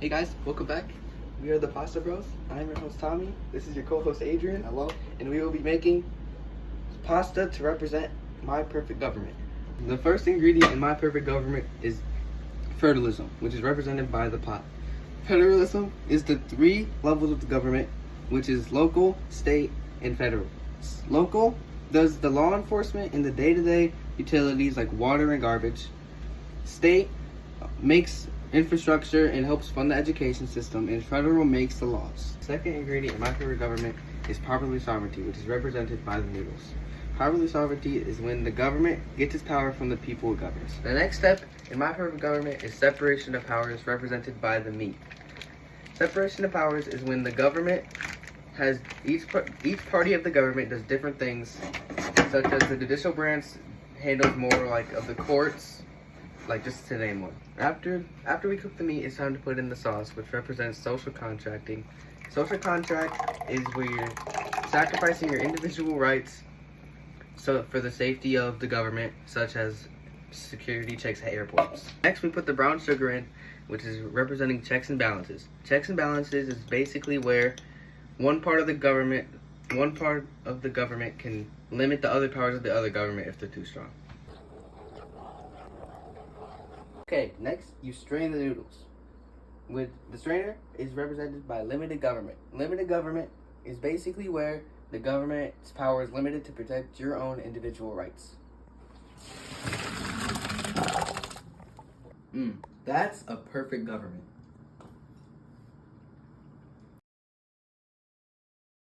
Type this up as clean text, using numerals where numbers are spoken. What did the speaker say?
Hey guys, welcome back. We are the Pasta Bros. I'm your host Tommy. This is your co-host Adrian. Hello. And we will be making pasta to represent my perfect government. The first ingredient in my perfect government is federalism, which is represented by the pot. Federalism is the three levels of the government, which is local, state, and federal. Local does the law enforcement and the day-to-day utilities like water and garbage. State makes infrastructure and helps fund the education system, and federal makes the laws. Second ingredient in my favorite government is popular sovereignty, which is represented by the noodles. Popular sovereignty is when the government gets its power from the people it governs. The next step in my favorite government is separation of powers, represented by the meat. Separation of powers is when the government has each party of the government does different things, such as the judicial branch handles more like of the courts, like just to name one. After we cook the meat, it's time to put in the sauce, which represents social contracting. Social contract is where you're sacrificing your individual rights so for the safety of the government, such as security checks at airports. Next, we put the brown sugar in, which is representing checks and balances. Checks and balances is basically where one part of the government can limit the other powers of the other government if they're too strong. Okay, next you strain the noodles. With the strainer is represented by limited government. Limited government is basically where the government's power is limited to protect your own individual rights. That's a perfect government.